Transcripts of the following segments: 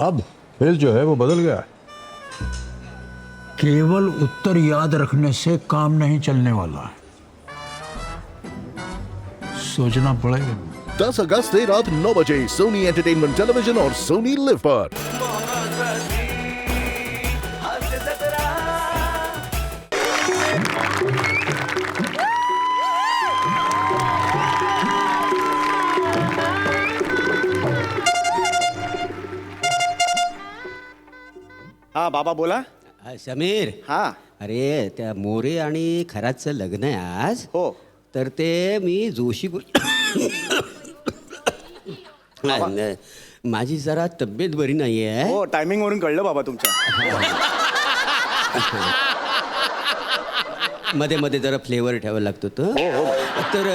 अब खेल जो है वो बदल गया है। केवल उत्तर याद रखने से काम नहीं चलने वाला, सोचना पड़ेगा। 10 अगस्त से रात 9 बजे सोनी एंटरटेनमेंट टेलीविजन और सोनी लिव पर। हा बाबा बोला. समीर. हा. अरे त्या मोरे आणि खरातचं लग्न आहे आज. हो. तर ते मी जोशी माझी जरा तब्येत बरी नाही आहे. हो टायमिंग वरून कळलं बाबा तुमच्या. मध्ये मध्ये जरा फ्लेवर ठेवायला लागतो तो. तर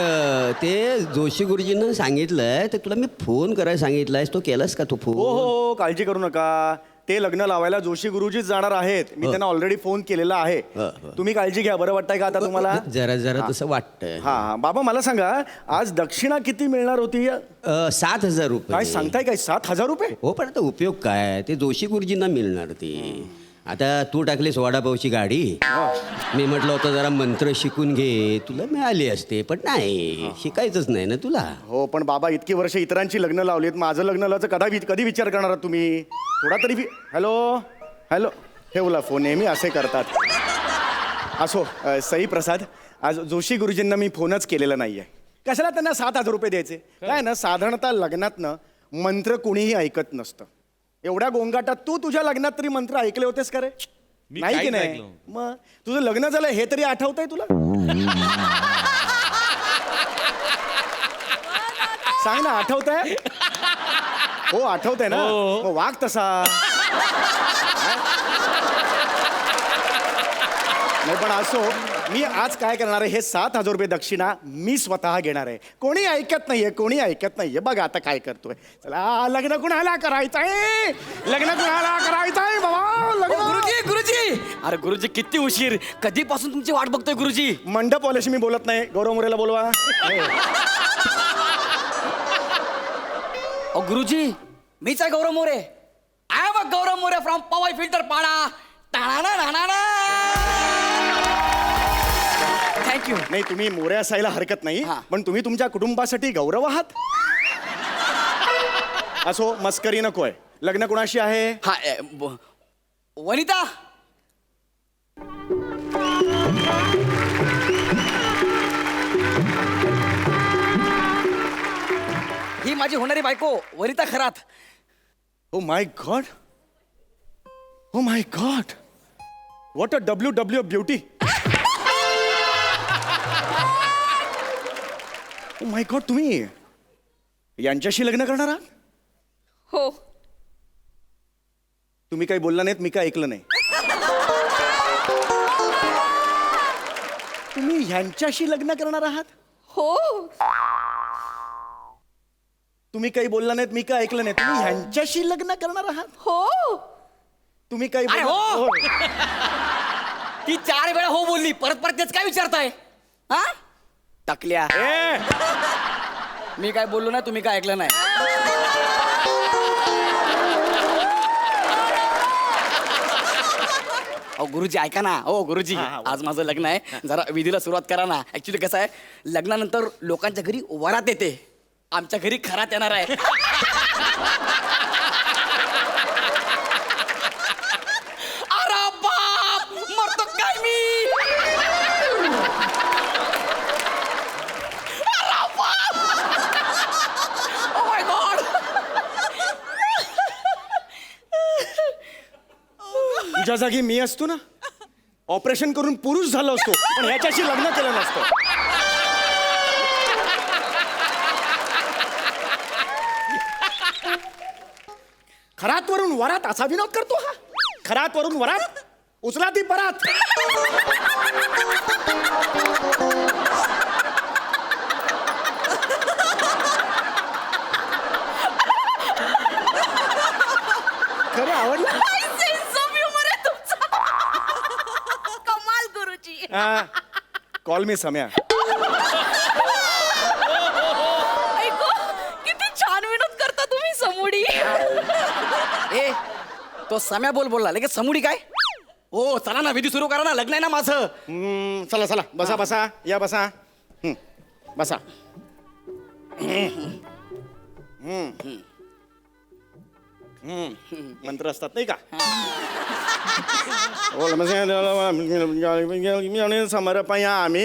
ते जोशी गुरुजींना सांगितलंय तर तुला मी फोन करायला सांगितलायस, तो केलास का तो हो फोन? हो काळजी करू नका. ते लग्न लावायला जोशी गुरुजीच जाणार आहेत. मी त्यांना ऑलरेडी फोन केलेला आहे. तुम्ही काळजी घ्या. बरं वाटतंय का आता तुम्हाला? जरा जरा तसं वाटतंय. हा बाबा मला सांगा आज दक्षिणा किती मिळणार होती? 7,000 रुपये. काय सांगताय काय? 7,000 रुपये? हो पण आता उपयोग काय, ते जोशी गुरुजींना मिळणार ती. आता तू टाकलीस वडापावची गाडी, मी म्हटलं होतं जरा मंत्र शिकून घे, तुला मिळाली असते, पण नाही, शिकायचंच नाही ना तुला. हो पण बाबा इतकी वर्ष इतरांची लग्न लावलीत, माझं लग्न लावायचं कधी विचार करणार आहात तुम्ही? थोडा तरी हॅलो हॅलो ठेवला फोन. नेहमी असे करतात. असो सई प्रसाद, आज जोशी गुरुजींना मी फोनच केलेला नाहीये. कशाला त्यांना 7,000 रुपये द्यायचे? काय ना साधारणतः लग्नातनं मंत्र कोणीही ऐकत नसतं. एवढ्या गोंगाटात तू तुझ्या लग्नात तरी मंत्र ऐकले होतेस का रे? नाही की नाही? मग तुझं लग्न झालं हे तरी आठवतंय तुला? सांग ना, आठवतंय? हो आठवतंय ना? मग वाघ तसा. नाही पण असो, मी आज काय करणार आहे, हे 7,000 रुपये दक्षिणा मी स्वतः घेणार आहे. कोणी ऐकत नाहीये, कोणी ऐकत नाहीये. बघ आता काय करतोय. चला लग्न कुणाला करायचंय? लग्न कुणाला करायचंय बाबा? लग्न गुरुजी गुरुजी. अरे गुरुजी किती उशीर, कधीपासून तुमची वाट बघतोय गुरुजी. मंडप वाल्याशी मी बोलत नाही. गौरव मोरेला बोलवा. गुरुजी मीच आहे Gaurav More. I am Gaurav More from Powai Filter Pada. Thank you. नाही तुम्ही मोरे असायला हरकत नाही, पण तुम्ही तुमच्या कुटुंबासाठी गौरव आहात. असो मस्करी नकोय. लग्न कुणाशी आहे? हा वनिता. ही माझी होणारी बायको Vanita Kharat. Oh my God, oh my God, what a WW beauty. Oh my God, तुम्ही यांच्याशी लग्न करणार आहात? हो. तुम्ही काही बोलला नाहीत, मी काय ऐकलं नाही. तुम्ही ह्यांच्याशी लग्न करणार आहात? हो. तुम्ही काही बोलला नाहीत, मी काय ऐकलं नाही. तुम्ही ह्यांच्याशी लग्न करणार आहात? हो. तुम्ही काही अरे हो. ती 4 वेळा हो बोलली, परत परत तेच काय विचारताय? हा टाकल्या. मी काय बोललो ना, तुम्ही काय ऐकलं नाही. अहो गुरुजी ऐका ना. हो गुरुजी, आज माझं लग्न आहे, जरा विधीला सुरुवात करा ना. ऍक्च्युली कसं आहे, लग्नानंतर लोकांच्या घरी वरात येते, आमच्या घरी खरात येणार आहे. अरे बाप, मरतो काय मी. तुझ्या जागी मी असतो ना, ऑपरेशन करून पुरुष झालो असतो, पण ह्याच्याशी लग्न केलं नसतं. खरात वरून वरात असा विनोद करतो हा. खरात वरून वरात, उचला ती परात. खरं आवडलं. कमाल गुरुजी. कॉल मी सम्या. ऐको, किती छान विनोद करता तुम्ही समोडी. ए तो सम्या बोलला लगेच समुडी काय ओ चला ना विधी सुरू करा ना लग्न आहे ना माझं चला चला बसा बसा या बसा बसा मंत्र असतात नाही का समर्पयामी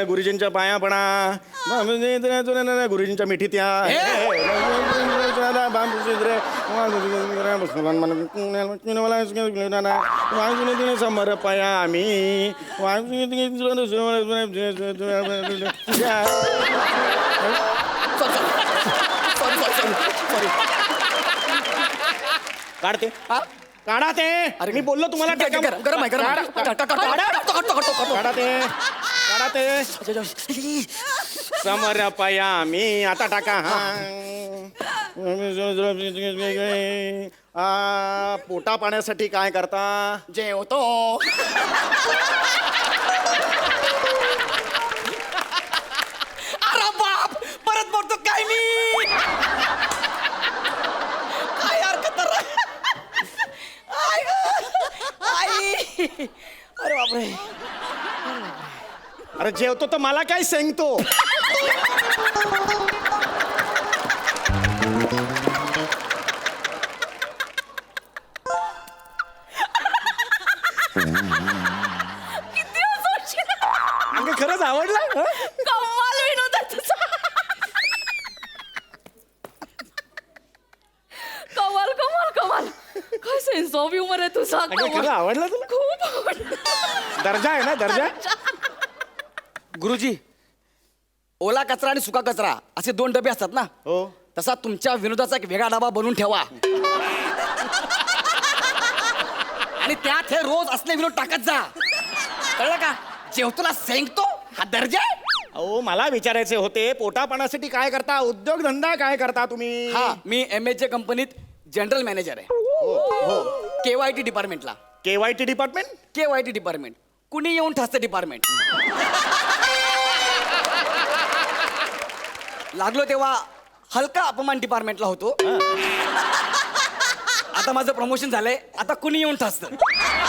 गुरुजींच्या पाया पडा गुरुजींच्या मिठीत या समर्पयामी काढते काढा ते अरे मी बोललो तुम्हाला गरम आहे काढा ते समर्पयामी आता टाका पोटा पाण्यासाठी काय करता जेवतो अरे बाप परत बोलतो काय मी काय हरकत आई अरे बापरे अरे जेवतो तर मला काय सांगतो किती हसायची. अगं खरंच आवडला कमाल विनोद आहे तुझा. कमाल कमाल कमाल काय सेन्स ऑफ ह्युमर आहे तुझा. खरं आवडला तुला खूप आवडलं. दर्जा आहे ना दर्जा गुरुजी ओला कचरा आणि सुका कचरा असे 2 डबे असतात ना हो तसा तुमच्या विनोदाचा एक वेगळा डबा बनवून ठेवा आणि त्यात हे रोज असले विनोद टाकत जा कळलं का जेवतोला सेंकतो हा दर्जा आहे? अहो मला विचारायचे होते पोटा पाण्यासाठी काय करता उद्योगधंदा काय करता तुम्ही हा मी MHJ कंपनीत जनरल मॅनेजर आहे KYT डिपार्टमेंटला KYT डिपार्टमेंट KYT डिपार्टमेंट कुणी येऊन ठसतं डिपार्टमेंट लागलो तेव्हा हलका अपमान डिपार्टमेंटला होतो आता माझं प्रमोशन झालंय आता कुणी येऊन ठसतं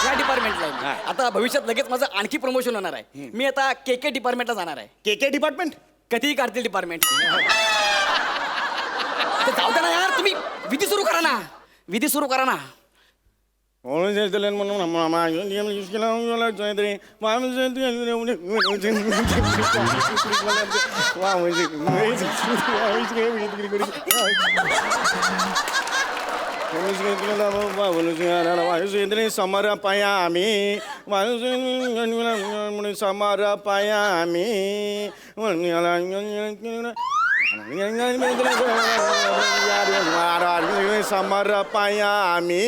या डिपार्टमेंटला आहे मी. आता भविष्यात लगेच माझं आणखी प्रमोशन होणार आहे मी आता KK डिपार्टमेंटला जाणार आहे KK डिपार्टमेंट कधीही काढतील डिपार्टमेंट जाऊ दे ना यार तुम्ही विधी सुरू करा ना विधी सुरू करा ना समर्पयामी समर्पयामी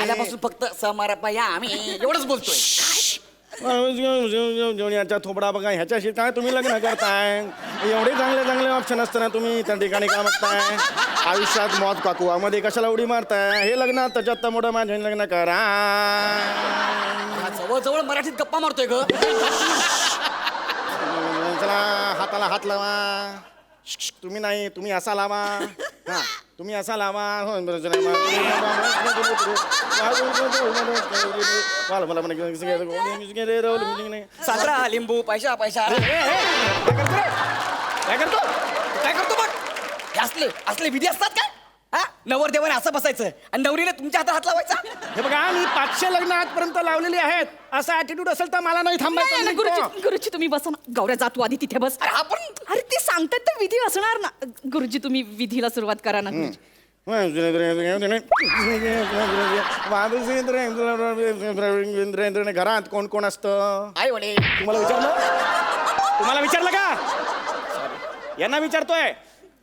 आल्यापासून फक्त समर्पया आम्ही एवढंच बोलतोय याचा थोबडा बघा ह्याच्याशी काय तुम्ही लग्न करताय एवढे चांगले चांगले ऑप्शन असताना तुम्ही त्या ठिकाणी काय बघताय आयुष्यात मौत काकुवामध्ये कशाला उडी मारताय हे लग्न त्याच्यात मोठं माझे लग्न करा जवळ जवळ मराठीत गप्पा मारतोय ग चला हाताला हात लावा तुम्ही नाही तुम्ही असा लावा हा तुम्ही असा लावा साजरा लिंबू पैसा पैसा काय करतो काय करतो बघ हे असले विधी असतात काय हा नवरदेवाने असं बसायचं आणि नवरीने तुमच्या हातात हात लावायचा हे बघा मी 500 लग्न आजपर्यंत लावलेली आहेत असा ऍटिट्यूड असेल तर मला नाही थांबायचं नाही, गुरुजी गुरुजी तुम्ही बसा ना. गौऱ्या जा तू आधी तिथे बस. अरे ते सांगतात तर विधी असणार ना. गुरुजी तुम्ही विधीला सुरुवात करा ना गुरुजी. घरात कोण कोण असतं आई वडील तुम्हाला विचारलं का यांना विचारतोय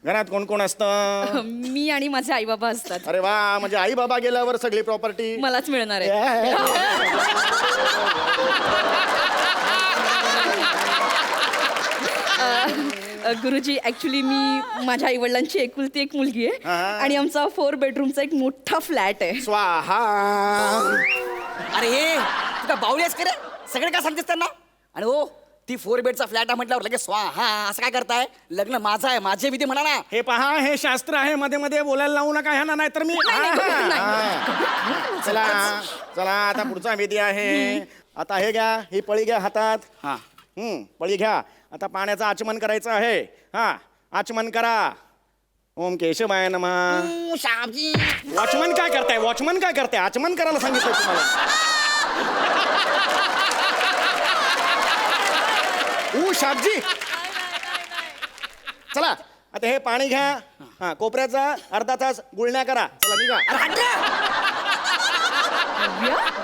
घरात कोण कोण असतं? मी आणि माझे आई बाबा असतात. अरे वा, म्हणजे आई बाबा गेल्यावर सगळी प्रॉपर्टी मलाच मिळणार आहे. गुरुजी, ऍक्च्युली मी माझ्या आई वडिलांची एकुलती एक मुलगी आहे आणि आमचा 4 बेडरूमचा एक मोठा फ्लॅट आहे. स्वाहा. अरे तू काय बावली आहेस का रे? सगळे काय सांगतेस त्यांना? आणि हो, ती 4 बेडचा फ्लॅट आहे म्हटल्यावर लगेच स्वाहा असं काय करताय? लग्न माझं आहे, माझे विधी म्हणा ना. हे पहा, हे शास्त्र आहे, मध्ये मध्ये बोलायला लावू नका ह्या, नाही तर मी चला चला, आता पुढचा विधी आहे. आता हे घ्या, ही पळी घ्या हातात. हा. पळी घ्या. आता पाण्याचं आचमन करायचं आहे. हा, आचमन करा. ओम केशवाय नमः. श्यामजी, वॉचमन काय करताय? वॉचमन काय करताय? आचमन करायला सांगितलं तुम्हाला. शाबजी, चला आता हे पाणी घ्या. हा, कोपऱ्याचा अर्धा तास गुळण्या करा. चला निघा. अरे हट रे!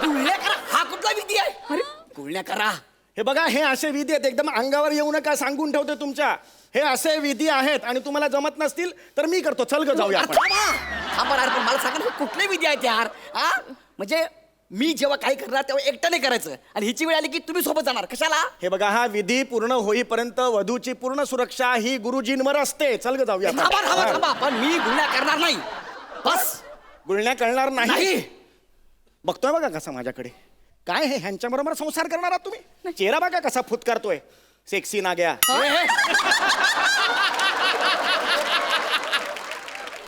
गुळण्या करा हा कुठला विधी आहे? अरे गुळण्या करा. हे बघा, हे असे विधी आहेत, एकदम अंगावर येऊ नका, सांगून ठेवते तुमच्या. हे असे विधी आहेत आणि तुम्हाला जमत नसतील तर मी करतो. चल ग जाऊया आपण. थांबा यार, पण मला सांगा ना, कुठले विधी आहेत यार? हा, म्हणजे मी जेव्हा काही करणार तेव्हा एकट्याने करायचं आणि हिची वेळ आली की तुम्ही सोबत जाणार. कशाला? हे बघा, हा विधी पूर्ण होईपर्यंत वधूची पूर्ण सुरक्षा ही गुरुजींवर असते. चल ग जाऊया आपण. थांबा थांबा थांबा, पण मी गुळण्या करणार नाही. बस. गुळण्या करणार नाही. नाही. बघतोय बघा कसा माझ्याकडे. काय हे, ह्यांच्या बरोबर संसार करणार आहात तुम्ही? चेहरा बघा कसा फुतकारतोय. सेक्सी नाग्या.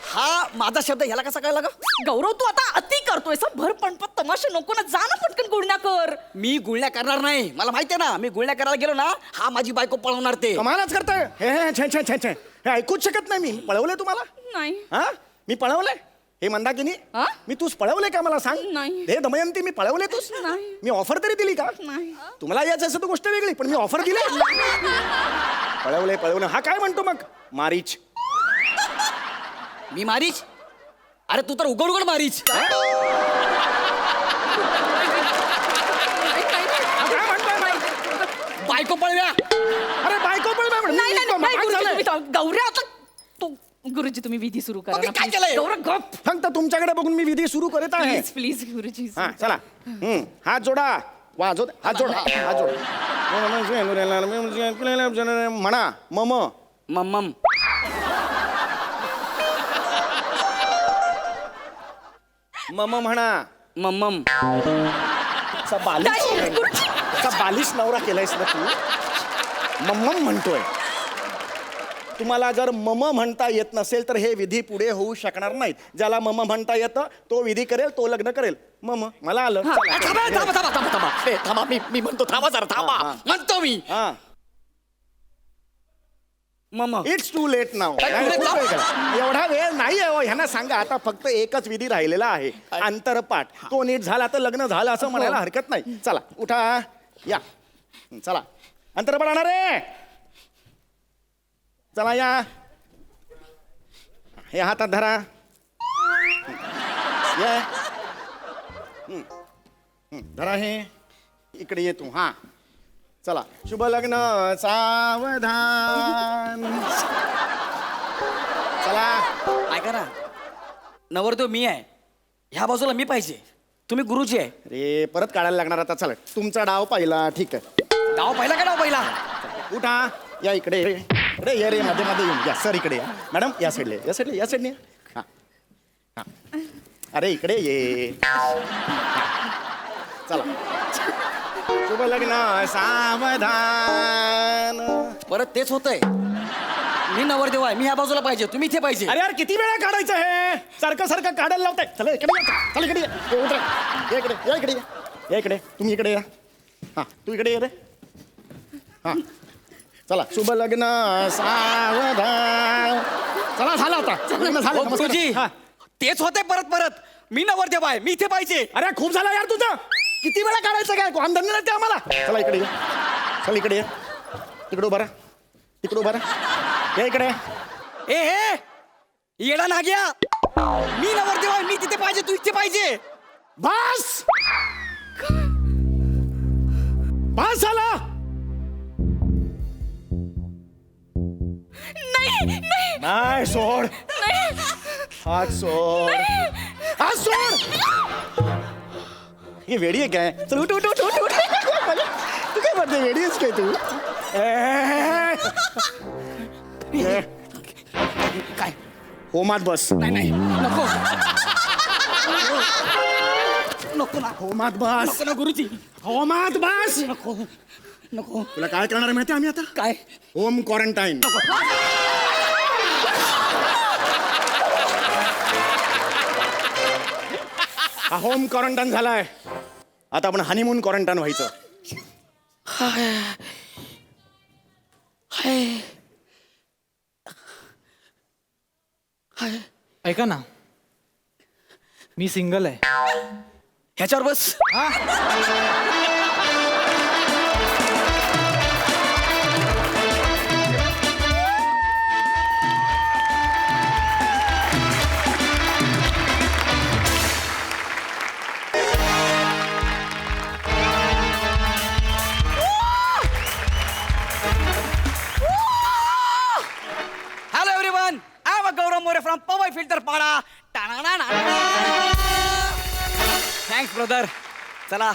हा माझा शब्द ह्याला कसा कळला ग? गौरव, तू आता अति करतोय. भर पणपत तमाशा नको ना. जा ना पटकन गुळण्या कर. मी गुळण्या करणार नाही. मला माहिती आहे ना, मी गुळण्या करायला गेलो ना, हा माझी बायको पळवणार ते. कमालच करताय. हे हे छे छे छे छे, हे ऐकूच शकत नाही मी. पळवलंय तुम्हाला? नाही. हा, मी पळवलंय? हे मंदाकिनी, हा? मी तूच पळवलंय का मला सांग? नाही. हे दमयंती, मी पळवले तूच? नाही. मी ऑफर तरी दिली का? नाही. तुम्हाला याच असं तर गोष्ट वेगळी, पण मी ऑफर दिली. पळवलंय. हा काय म्हणतो मग? मारीच. मी मारीच? अरे तू तर उघड उघड मारीच. हा, काय म्हणतोय? बायको पळव्या. अरे बायको पण नाही नाही नाही, गुरुजी तुम्ही गौऱ्या आता तू गुरुजी तुम्ही विधी सुरू करा मग मी ना, काय please. केलंय? गौरव गप. फक्त तुमच्याकडे बघून मी विधी सुरू करत आहे. प्लीज प्लीज गुरुजी. हा, चला. हात जोडा. वाजव. हात जोडा. हात जोडा. म्हणा मम. मम्मम. मम म्हणा. मम्मम. असा बालिश नवरा केलायस ना तू. मम्मम म्हणतोय. तुम्हाला जर मम म्हणता येत नसेल तर हे विधी पुढे होऊ शकणार नाहीत. ज्याला मम म्हणता येतं तो विधी करेल, तो लग्न करेल. मम मला आलं. चला. थांबा थांबा थांबा थांबा थांबा. ए, थांबा, मी म्हणतो. थांबा जरा थांबा. हा. म्हणतो मी. हा, मम्म. इट्स टू लेट नाव. काय too late now? एवढा वेळ नाही आहे. ह्यांना सांगा, आता फक्त एकच विधी राहिलेला आहे, अंतरपाठ. तो नीट झाला तर लग्न झालं असं म्हणायला हरकत नाही. चला उठा, या. चला अंतरपाठ आणा रे. चला या. हे हातात धरा. या. धरा हे. इकडे ये तू. हा, चला. शुभ लग्न सावधान. चला. ऐका ना, नवरदेव मी आहे, ह्या बाजूला मी पाहिजे, तुम्ही गुरुजी आहे. रे, परत काढायला लागणार आता. चला, तुमचा डाव पहिला. ठीक आहे. डाव पहिला का डाव पहिला? उठा, या इकडे. इकडे ये रे, मध्ये मध्ये येऊन या. सर इकडे या. मॅडम या साईडला, या साईडला, या साईडने. हा हा. अरे इकडे ये. चला. शुभ लग्न सावधान. परत तेच होतंय. मी नवरदेव आहे, मी ह्या बाजूला पाहिजे, तुम्ही इथे पाहिजे. अरे यार, किती वेळा काढायचं हे? सारखं सारखं काढायला लावताय. चला इकडे या. चला इकडे या. ये, उतरा. या इकडे, या इकडे, या इकडे. तुम्ही इकडे या. हा, तू इकडे ये रे. हा, चला. शुभ लग्न सावधान. चला, झालं आता. लग्न झालं. हो, नमस्कार. गुरुजी, हा. तेच होतंय परत परत. मी नवरदेव आहे, मी इथे पाहिजे. अरे खूप झालं यार तुझं. किती वेळा काढायचं काय? आमदानी नाही ते आम्हाला. चला इकडे ये. चल इकडे ये. तिकडे उभा राहा. तिकडे उभा राहा. या इकडे. ए हे येडा नाग्या, मी नवरदेव आहे, मी तिथे पाहिजे, तू इथे पाहिजे. बस बस झाला. नाही नाही नाही सोड. हात सोड. हात सोड. हे वेडी आहे काय? चल उठ उठ उठ उठ उठ. तू काय म्हणते, वेडी आहेस काय तू? काय होमात बस. नाही नको नको ना होमात बस. नको ना गुरुजी. होमात बस. नको नको. तुला काय करणार आहे माहिती आम्ही आता? काय होम क्वारंटाईन. हा होम क्वारंटाईन झालाय. आता आपण हनीमून क्वारंटाईन व्हायचं. ऐका ना, मी सिंगल आहे. ह्याच्यावर बस. Hello everyone, I am Gaurav More from Powai Filter Pada. Thanks brother. चला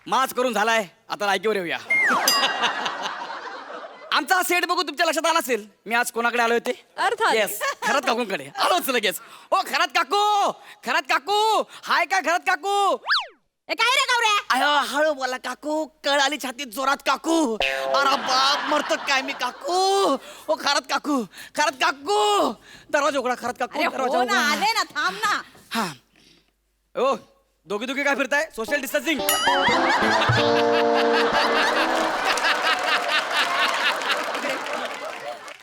माच करून झालाय, आता लायकीवर येऊया. आमचा हा सेट बघून तुमच्या लक्षात आला असेल मी आज कोणाकडे आलो होते. अर्थात. येस, खरात काकूंकडे आलोच लगेच. ओ खरात काकू, खरात काकू, हाय का खरात काकू? ए, काय रे गौऱ्या? अयो हळू बोला काकू, कळ आली छातीत जोरात काकू. अरे बाप, मरतो काय मी काकू. ओ खरात काकू, खरात काकू, दरवाजा उघडा. खरात काकू, अरे दरवाजा हो ना, उघडा. आले ना, थांब ना. हा. ओ दोघी दोघी काय फिरताय? Social distancing.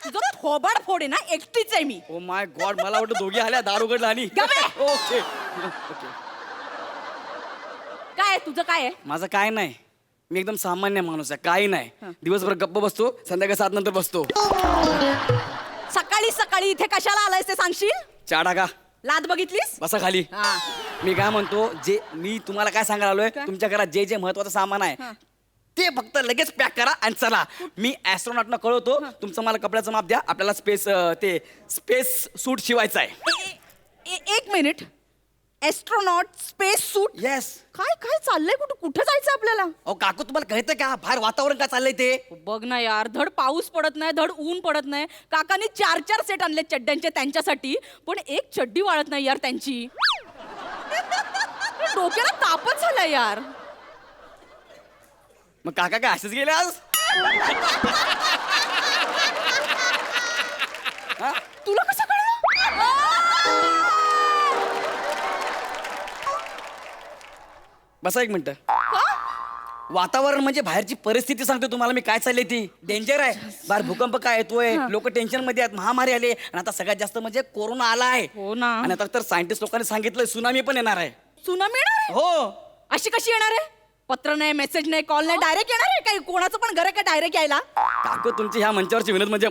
तुझं थोबाड फोड आहे ना, एकटीच आहे मी. ओ माय गॉड, मला वाटतं दोघी आल्या, दार उघडला आणि गबे! ओके. काय आहे, तुझं काय आहे? माझं काय नाही, मी एकदम सामान्य माणूस आहे, काही नाही. दिवसभर गप्प बसतो, संध्याकाळी 7 नंतर बसतो. सकाळी सकाळी इथे कशाला आलायस ते सांगशील? चहा टाका, लाद बघितलीस? बसा खाली. हा. मी काय म्हणतो, जे मी तुम्हाला काय सांगायला आलोय, काय? तुमच्या घरात जे जे महत्वाचं सामान आहे हा. ते फक्त लगेच पॅक करा आणि चला. मी ऍस्ट्रॉनॉटना कळवतो, तुमचं मला कपड्याचं माप द्या. आपल्याला स्पेस सूट शिवायचं आहे. एक मिनिट. एस्ट्रोनॉट स्पेस सूट? येस. काय काय चाललंय? कुठे जायचं आपल्याला? अहो काकू, तुम्हाला कळतंय का बाहेर वातावरण काय चाललंय ते? बघ ना यार, धड पाऊस पडत नाही, धड ऊन पडत नाही. काकांनी 4 सेट आणले चड्ड्यांचे त्यांच्यासाठी, पण एक चड्डी वाळत नाही यार त्यांची. डोक्याला तापच झालाय यार. मग काका काय असेच गेले आज? तुला कसं कळलं? बसा एक मिनिट. वातावरण म्हणजे बाहेरची परिस्थिती सांगतो तुम्हाला मी, काय चालली ती डेंजर आहे. बाहेर भूकंप काय येतोय, लोक टेन्शन मध्ये आहेत, महामारी आली आणि आता सगळ्यात जास्त म्हणजे कोरोना आला आहे. हो ना. आणि आता तर सायंटिस्ट लोकांनी सांगितलंय सुनामी पण येणार आहे. सुनामी येणार आहे? हो. अशी कशी येणार आहे? पत्र नाही, मेसेज नाही, कॉल नाही, डायरेक्ट येणार आहे? काही कोणाचं पण घर आहे का डायरेक्ट यायला? काकू, तुमची ह्या मंचावरची विनोद म्हणजे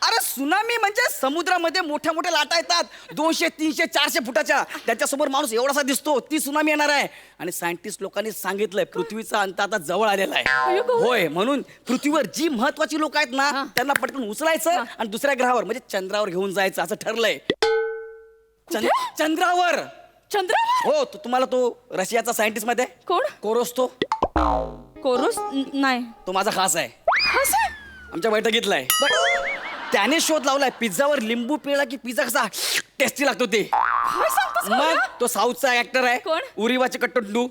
अरे सुनामी म्हणजे समुद्रामध्ये मोठ्या मोठ्या लाटा येतात 200, 300, 400 फुटाच्या. त्याच्यासमोर माणूस एवढासा दिसतो, ती सुनामी येणार आहे. आणि सायंटिस्ट लोकांनी सांगितलंय पृथ्वीचा अंत आता जवळ आलेला आहे. अय्यो गं. होय, म्हणून पृथ्वीवर जी महत्वाची लोक आहेत ना, त्यांना पटकन उचलायचं आणि दुसऱ्या ग्रहावर म्हणजे चंद्रावर घेऊन जायचं असं ठरलंय. चंद्रावर. चंद्रावर? हो, तुम्हाला तो रशियाचा सायंटिस्ट मध्ये कोण? कोरोस्तो, कोरोस नाही. तो माझा खास आहे, असं? आमच्या बैठकीतला आहे. त्याने शोध लावलाय पिझ्झावर लिंबू पिळला की पिझ्झा कसा टेस्टी लागतो ते. काय सांगतोस मग गौऱ्या? तो साऊथचा ऍक्टर आहे. कोण? उरिवाचे कट्टू,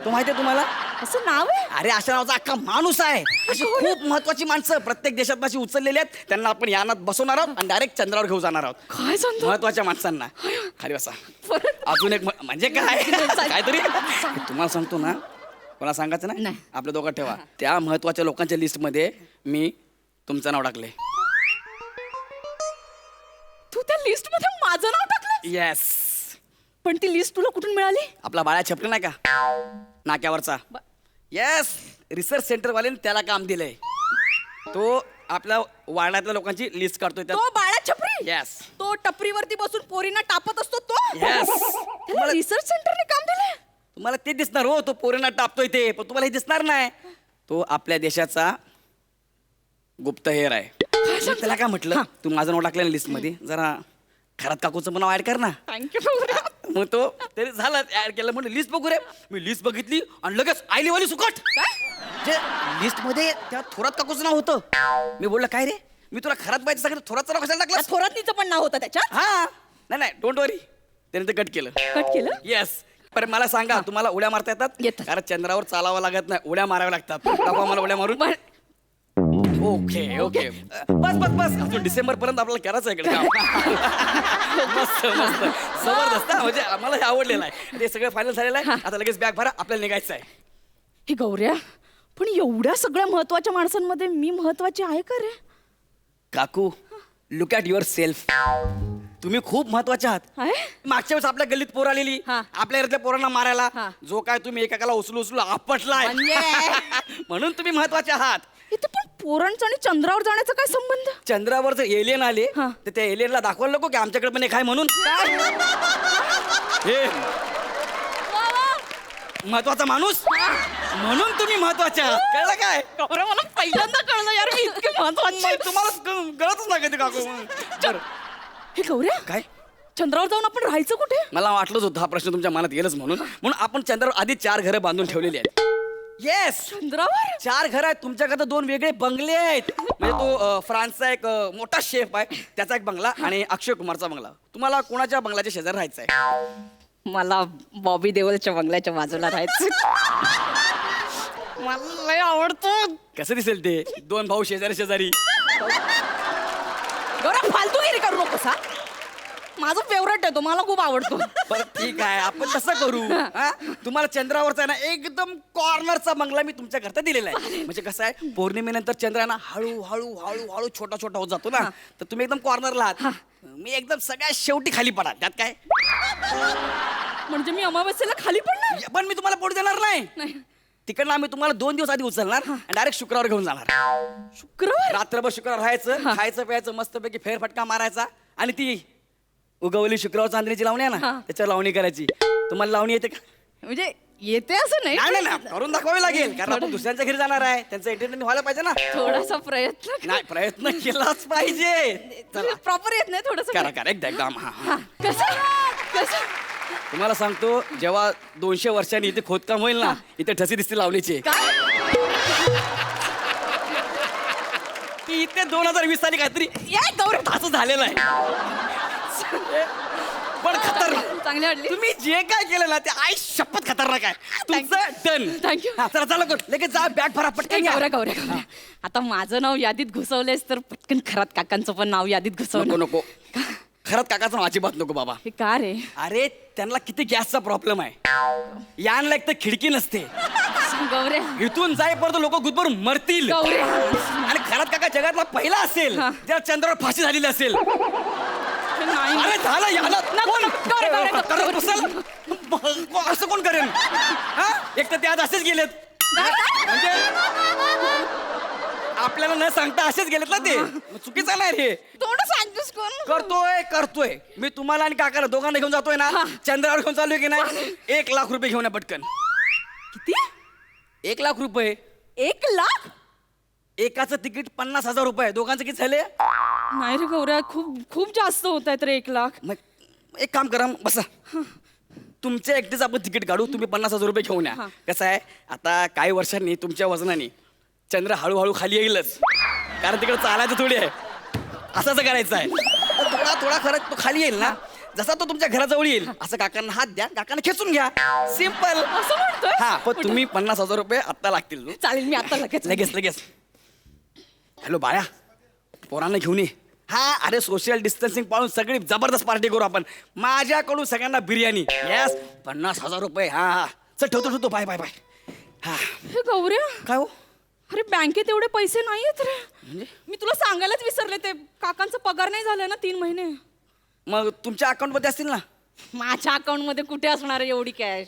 तो माहितीये तुम्हाला? असं नाव आहे? अरे अशा नावाचा अख्खा माणूस आहे. अशी खूप महत्वाची माणसं प्रत्येक देशात अशी उचललेली आहेत. त्यांना आपण यानात बसवणार आहोत आणि डायरेक्ट चंद्रावर घेऊन जाणार आहोत. काय सांगतो? महत्वाच्या माणसांना. खाली बसा. परत? अजून एक म्हणजे काय काहीतरी तुम्हाला सांगतो ना, कोणा सांगायचं ना, नाही. आपल्या दोघात ठेवा. त्या महत्वाच्या लोकांच्या लिस्ट मध्ये मी तुमचं नाव टाकले. तू त्या लिस्ट मध्ये माझं नाव टाकलं? येस. पण ती लिस्ट तुला कुठून मिळाली? आपला बाळा छपला नाही का नाक्यावरचा? येस, रिसर्च सेंटर वाल्याने त्याला काम दिलंय. तो आपल्या वाड्यातल्या लोकांची लिस्ट काढतोय. तो बाळा छपरी? येस. तो टपरीवरती बसून पोरींना टापत असतो तो? येस. त्याला रिसर्च सेंटरने काम दिलंय. तुम्हाला ते दिसणार हो, तो पोरांना टापतोय ते, पण तुम्हाला हे दिसणार नाही. तो आपल्या देशाचा गुप्तहेर आहे. मी त्याला काय म्हटलं, तू माझं नाव टाकलं लिस्ट मध्ये, जरा खरात काकूचं पण नाव ऍड कर ना. थँक्यू. मग तो तरी झाला ऍड केलं, म्हणून लिस्ट बघू रे. मी लिस्ट बघितली आणि लगेच आयलीवाली सुकट. जे लिस्ट मध्ये त्या थोरात काकूचं नाव होतं. मी बोललं काय रे, मी तुला खरात पाहिजे सांगितलं, थोरातचं नाव कशाला टाकलं? थोरातनीचं पण नाव होतं त्याच्यात. हा नाही डोंट वरी, त्याने ते कट केलं. कट केलं. येस. पण मला सांगा, तुम्हाला उड्या मारता येतात? येतात. कारण चंद्रावर चालावं लागत नाही, उड्या माराव्या लागतात. दाखवा मला उड्या मारून. ओके ओके बस बस बस, अजून डिसेंबर पर्यंत आपल्याला करायचं आहे इकडे काम. मस्त मस्त जबरदस्त हा, म्हणजे आम्हाला हे आवडलेलं आहे. ते सगळं फायनल झालेलं आहे. आता लगेच बॅग भरा, आपल्याला निघायचं आहे. हे गौऱ्या, पण एवढ्या सगळ्या महत्वाच्या माणसांमध्ये मी महत्वाची आहे का रे? काकू, लुक ॲट युअर सेल्फ. तुम्ही खूप महत्वाचे आहात. आहे? मागच्या वेळेस आपल्या गल्लीत पोर आलेली, हा. आपल्या घरातल्या पोरांना मारायला, हा. जो काय तुम्ही एकाला उचलू उचलू आपटलाय. म्हणजे? म्हणून तुम्ही महत्वाचे आहात. इथे पण पोरांचा आणि चंद्रावर जाण्याचा काय संबंध? चंद्रावर जर एलियन आले हा. तर त्या एलियनला दाखवायला नको की आमच्याकडे पण एक आहे म्हणून. हे महत्वाचा माणूस म्हणून तुम्ही महत्वाचे आहात. कळलं काय? गौऱ्या, मला पहिल्यांदा कळलं यार, मी इतके महत्वाची. नाही, तुम्हाला कळतच नाही कधी काकू. बरं. हे गौऱ्या, काय चंद्रावर जाऊन आपण राहायचं कुठे? मला वाटलंच होतं हा प्रश्न तुमच्या मनात येईलच म्हणून आपण चंद्रावर आधी 4 घरं बांधून ठेवलेली आहेत. येस, चंद्रावर? 4 घरं आहेत. तुमच्याकडे 2 वेगळे बंगले आहेत. म्हणजे तो फ्रान्सचा एक मोठा शेफ आहे, त्याचा एक बंगला, आणि अक्षय कुमारचा बंगला. तुम्हाला कोणाच्या बंगल्याच्या शेजारी राहायचं आहे? मला बॉबी देओलच्या बंगल्याच्या बाजूला राहायचं. मला लय आवडतं. कसं दिसेल ते 2 भाऊ शेजारी शेजारी? गौऱ्या, फालतूगिरी करू नकोस हा. माझं फेवरेट आहे तो, मला खूप आवडतो. बरं ठीक आहे, आपण तसं करू. हा? तुम्हाला चंद्रावरचा आहे ना एकदम कॉर्नरचा बंगला मी तुमच्या करता दिलेला आहे. म्हणजे कसं आहे, पौर्णिमेनंतर चंद्र आहे ना हळू हळू हळू हळू छोटा छोटा होत जातो ना, तर तुम्ही एकदम कॉर्नरला आहात, मी एकदम सगळ्यात शेवटी खाली पडा. त्यात काय? म्हणजे मी अमावस्येला खाली पडणार? पण मी तुम्हाला पोट देणार नाही. नाही. तिकडनं आम्ही तुम्हाला 2 दिवस आधी उचलणार आणि डायरेक्ट शुक्रवार घेऊन जाणार. शुक्रवार? रात्रभर शुक्रवार राहायचं, खायचं प्यायचं मस्तपैकी फेरफटका मारायचा, आणि ती उगवली शुक्रवार चांदणीची लावणी आहे ना, त्याच्यावर लावणी करायची. तुम्हाला लावणी येते का? म्हणजे येते असं नाही. नाही नाही, करून दाखवावी लागेल, कारण आपण दुसऱ्यांच्या घरी जाणार आहे, त्यांचं एंटरटेनमेंट व्हायला पाहिजे ना. थोडासा प्रयत्न. नाही, प्रयत्न केलाच पाहिजे. चला प्रॉपर येत नाही थोडस. करा एकदम. हा. कसं? तुम्हाला सांगतो, जेव्हा 200 वर्षांनी इथे खोदकाम होईल ना, इथे ठसी दिसतील लावणीचे. इथे 2020 साली काहीतरी असं झालेलं आहे. पण खतरनाक. चांगली वाटली. तुम्ही जे काय केलं ना ते आई शपथ खतरनाक आहे. तुमचं डन. थँक्यू. चला चला कर, लगेच जा, बॅग भरा पटकन घ्या. गौऱ्या, आता माझं नाव यादीत घुसवलेस तर पटकन खरात काकांचं पण नाव यादीत घुसव. नको खरंच काकाचं नाव अजिबात नको बाबा. हे का रे? अरे त्यांना किती गॅसचा प्रॉब्लेम आहे. यानला एक तर खिडकी नसते. गौऱ्या, इथून जाईपर्यंत लोक गुदभरून मरतील. गौऱ्या. आणि खरात काका जगातला पहिला असेल ज्या चंद्रावर फाशी झालेली असेल. नाही. अरे झालं याला कोण करत बसेल? असं कोण करेल? हा? एक तर ते आज असेच गेलेत. म्हणजे आपल्याला न सांगता असेच गेलेत ना ते. चुकीचं नाही रे. थोडं सांगतोस कोण? करतोय मी तुम्हाला आणि काकाला दोघांना घेऊन जातोय ना, चंद्रावर घेऊन चालू की नाही. 1 लाख रुपये घेऊन या पटकन. किती? 1 लाख रुपये. 1 लाख? एकाचं तिकीट 50,000 रुपये. दोघांचं किती झाले? नाही रे गौऱ्या, खूप खूप जास्त होत आहेत रे 1 लाख. मग एक काम करा, बसा. तुमच्या एकटेच आपण तिकीट काढू, तुम्ही 50,000 रुपये घेऊन या. कसं आहे, आता काही वर्षांनी तुमच्या वजनाने चंद्र हळूहळू खाली येईलच, कारण तिकडे चालायचं थोडी आहे. असं करायचं आहे. थोडा थोडा खरंच तो खाली येईल ना, जसा तो तुमच्या घराजवळ येईल असं काकांना हात द्या, काकांना खेचून घ्या. सिंपल. असं म्हणतोय? हा, पण तुम्ही 50,000 रुपये आत्ता लागतील. चालेल, मी आता लगेच. हॅलो बाळा, पोरांना घेऊन ये. हा, अरे सोशल डिस्टन्सिंग पाळून सगळी जबरदस्त पार्टी करू आपण. माझ्याकडून सगळ्यांना बिर्याणी. येस, 50,000 रुपये. हा चल, ठेवतो. बाय. हा. हे गौऱ्या, काय हो? अरे बँकेत एवढे पैसे नाहीयेत रे. मी तुला सांगायलाच विसरले, ते काकांचा पगार नाही झालाय ना 3 महिने. मग तुमच्या अकाउंट मध्ये असतील ना? माझ्या अकाउंट मध्ये कुठे असणार आहे एवढी कॅश?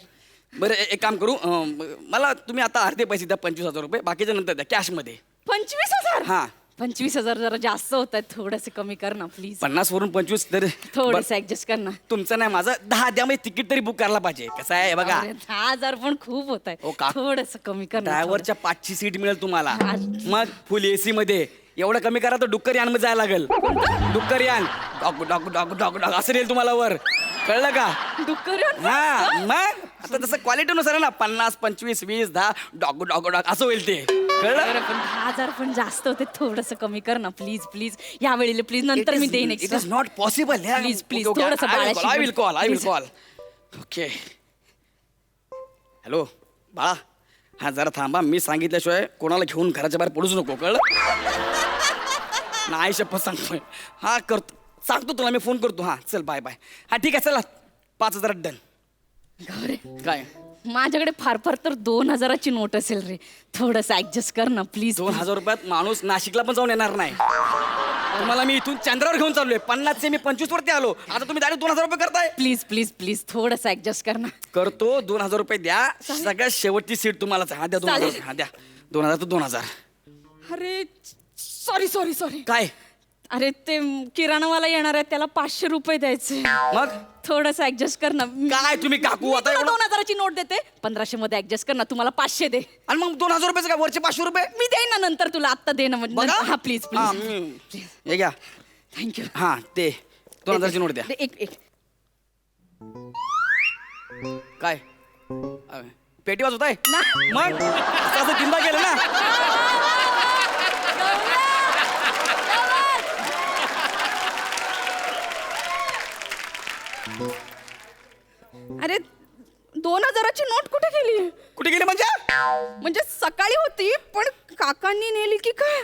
बरं, एक काम करू, मला तुम्ही आता अर्धे पैसे द्या, 25,000 रुपये. बाकीच्या नंतर द्या कॅश मध्ये. 25,000? हा, 25,000 जरा जास्त होत आहेत, थोडंसं कमी कर ना प्लीज. 50 वरून 25 तरी थोडंसं ऍडजस्ट कर ना. तुमचं नाही माझं 10 द्या, म्हणजे तिकीट तरी बुक करायला पाहिजे. कसं आहे बघा, अरे, 10,000 पण खूप होत ओ, आहे, का- थोडंसं कमी कर ना. ड्रायव्हरच्या 5ची सीट मिळेल तुम्हाला. हा. मग फुल एसी मध्ये एवढं कमी करा तर डुक्कर यान मध्ये जायला लागेल. डुक्कर यान dog dog dog dog dog असं येईल तुम्हाला वर, कळलं का? डुक्कर यान? हा मग आता तसं क्वालिटीनुसार आहे ना, 50, 25, 20, 10 डॉग डॉग डॉग असं होईल ते, कळलं? अरे, पण 10,000 पण जास्त होते, थोडंसं कमी कर ना प्लीज प्लीज. या वेळेला प्लीज, नंतर मी देईन it extra. Is not possible. Please, please, थोडंसं बाळाशी आय विल बोल. कॉल. Please. ओके हॅलो बाळा, हा जरा थांबा, मी सांगितल्याशिवाय कोणाला घेऊन घराच्या बाहेर पडूच नको, कळलं? नाही शपथ सांगतोय. हा करतो, सांगतो तुला मी, फोन करतो. हा चल बाय बाय. हा ठीक आहे, चला 5,000 डन. गौरे, काय माझ्याकडे फार फार तर 2,000ची नोट असेल रे, थोडंसं ऍडजस्ट कर ना प्लीज. 2,000 रुपयात माणूस नाशिकला पण जाऊन येणार नाही. तुम्हाला मी इथून चंद्रावर घेऊन चाललोय. 50चे मी 25 वरती आलो, आता तुम्ही डायरेक्ट 2,000 रुपये करताय. प्लीज प्लीज प्लीज, थोडंसं ऍडजस्ट कर ना. करतो. 2,000 रुपये द्या, सगळ्यात शेवटची सीट तुम्हालाच. हा द्या 2,000. चालेल. हा द्या 2,000 तर 2,000. अरे सॉरी सॉरी सॉरी. काय अरे, ते किराणावाला येणार आहे, त्याला 500 रुपये द्यायचे. मग थोडंसं ऍडजस्ट कर ना. काय तुम्ही काकू आता एवढं- 2,000ची नोट देते, 1500 मध्ये ऍडजस्ट कर ना. तुम्हाला 500 दे. आणि मग 2,000 रुपये काय, वरचे 500 रुपये मी देईन ना नंतर तुला, आत्ता दे ना. म्हणजे बघा. हा प्लीज हा, प्लीज. हे घ्या. थँक्यू. हा ते 2,000ची नोट द्या. एक एक काय पेटी वाजवत आहे ना. मग असं चिंता केलं ना. अरे, 2,000ची नोट कुठे गेली? कुठे गेले म्हणजे? म्हणजे सकाळी होती, पण काकांनी नेली की काय?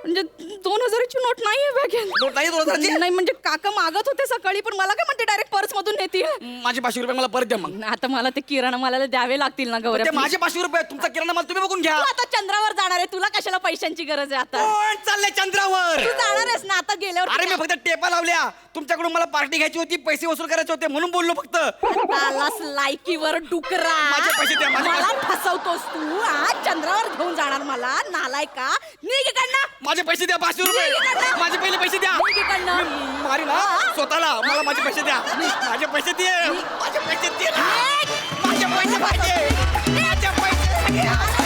म्हणजे 2,000ची नोट नाहीये बॅगेत. नोट नाही 2,000ची? नाही, म्हणजे काका मागत होते सकाळी, पण मला काय म्हणते डायरेक्ट पर्स मधून नेती. माझे 500 रुपये मला परत द्या. मग आता मला ते किराणा मालाला द्यावे लागतील ना गौऱ्या. ते माझे 500 रुपये, तुमचा किराणा माल तुम्ही बघून घ्या. तू आता चंद्रावर जाणार आहे, तुला कशाला पैशांची गरज आहे आता? कोण चाललंय चंद्रावर? तू जाणार आहेस ना आता गेल्यावर. अरे मी फक्त टेपा लावल्या. तुमच्याकडून मला पार्टी घ्यायची होती, पैसे वसूल करायचे होते, म्हणून बोललो फक्त. त्यालाच लायकीवर डुकरा. माझे पैसे द्या, माझे मला पैसे. फसवतोस तू. आज चंद्रावर घेऊन जाणार मला, नालायका. निघ इकडनं. माझे पैसे द्या, 500 रुपये. निघ इकडनं. माझे पहिले पैसे द्या. निघ इकडनं. मी मारी ना स्वतःला. मला माझे पैसे द्या. माझे पैसे दे. माझे पैसे दे ना. माझे पैसे पाहिजे. माझे पैसे